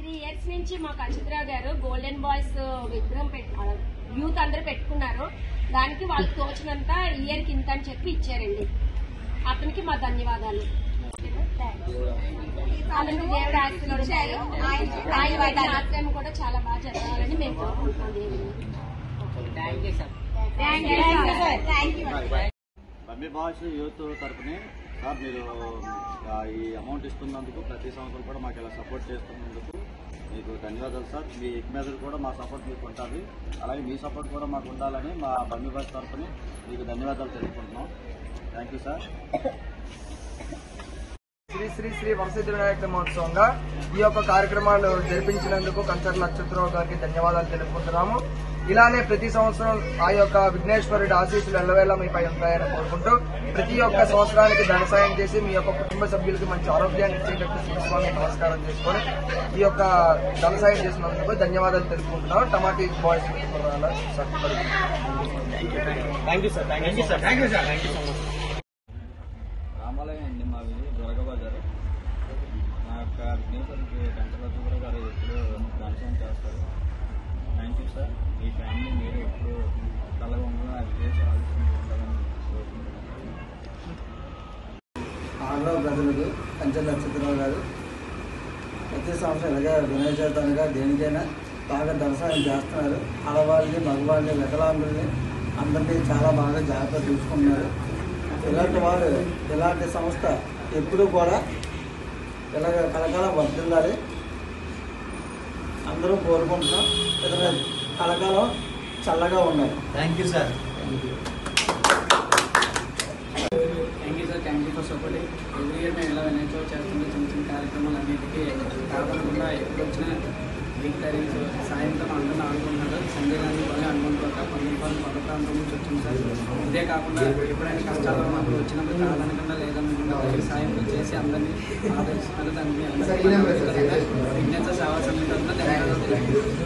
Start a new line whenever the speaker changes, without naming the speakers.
3 years నుంచి మాకు అచ్యుతరావు గారు గోల్డెన్ బాయ్స్ విగ్రహం యూత్ అందరూ పెట్టుకున్నారు. దానికి వాళ్ళు తోచినంత ఇయర్కి ఇంత అని చెప్పి ఇచ్చారండి. అతనికి మా ధన్యవాదాలు. అలాంటి దేవుడు ఆశ్రమం కూడా చాలా బాగా జరగాలని మేము కోరుకుంటున్నాం.
బమ్మి బాయ్స్ యూత్ తరఫున సార్ మీరు ఈ అమౌంట్ ఇస్తున్నందుకు ప్రతి సంవత్సరం కూడా మాకు ఇలా సపోర్ట్ చేస్తున్నందుకు మీకు ధన్యవాదాలు సార్. మీ మీద కూడా మా సపోర్ట్ మీకు ఉంటుంది. అలాగే మీ సపోర్ట్ కూడా మాకు ఉండాలని మా బమ్మి బాయ్స్ తరఫున మీకు ధన్యవాదాలు తెలుపుకుంటున్నాం. Thank you sir.
Sri Sri Sri Varasiddhi Vinayaka మహోత్సవంగా ఈ యొక్క కార్యక్రమాలు జరిపించినందుకు కంచర్ల అచ్యుతరావు గారికి ధన్యవాదాలు తెలుపుకుంటున్నాము. ఇలానే ప్రతి సంవత్సరం ఆ యొక్క విఘ్నేశ్వరుడి ఆశీస్సులు ఎల్లవేళ మీపై ఉంటాయని కోరుకుంటూ ప్రతి ఒక్క సంవత్సరానికి ధన సాయం చేసి మీ యొక్క కుటుంబ సభ్యులకి మంచి ఆరోగ్యాన్ని ఇచ్చేటట్టు శ్రీస్వామి నమస్కారం చేసుకొని ఈ యొక్క ధన సాయం చేసినందుకు ధన్యవాదాలు తెలుపుకుంటున్నాం. టమాటీ బాయ్స్
రామాలయం అండి మాది దొరకబజారు. మా యొక్క విఘ్నేశ్వరుడికి కంచలచూర గారు ఎప్పుడు దర్శనం చేస్తారు. Thank you sir. ఈ ఫ్యామిలీ మీరు ఎప్పుడు కలగా ఉండాలని ఆ విజయసాలు ఉండాలని కోరుకుంటున్నాను.
ఆగ్రహ ప్రజలకు కంచెల అచ్యుతరావు గారు ప్రతి సంవత్సరం ఇలాగే వినాయక చవితి అనగా దేనికైనా బాగా దర్శనం చేస్తున్నారు. ఆడవాళ్ళని మగవాళ్ళని వికలాంగుల్ని అందరినీ చాలా బాగా జాగ్రత్త చూసుకుంటున్నారు. ఇలాంటి వారు ఇలాంటి సంస్థ ఎప్పుడూ కూడా ఇలాగ కలకాలం వర్ధిల్లాలి అందరూ కోరుకుంటున్నాం. ఇతర కలకాలం చల్లగా ఉన్నాయి.
Thank you sir.
Thank you for supporting. Every year మేము ఇలా వినాయక చవితి చేస్తుంటే చిన్న చిన్న కార్యక్రమాలు అన్నిటికీ కాకుండా ఎప్పుడు వచ్చినా వీక్ టైమ్స్ సాయంత్రం అందరూ ఆడుకుంటున్నారు. సండే కానీ బాగా అనుకుంటారు. పది పక్క ప్రాంతం నుంచి వచ్చింది సార్. ఇదే కాకుండా ఎప్పుడైనా కష్టాలు ఉన్నప్పుడు వచ్చినప్పుడు కాదనకుండా లేదనుకుండా సాయం చేసి అందరినీ ఆదరిస్తున్నారు. దాన్ని విఘ్నేశ్వర సేవా సమితి తరఫున ధన్యవాదాలు.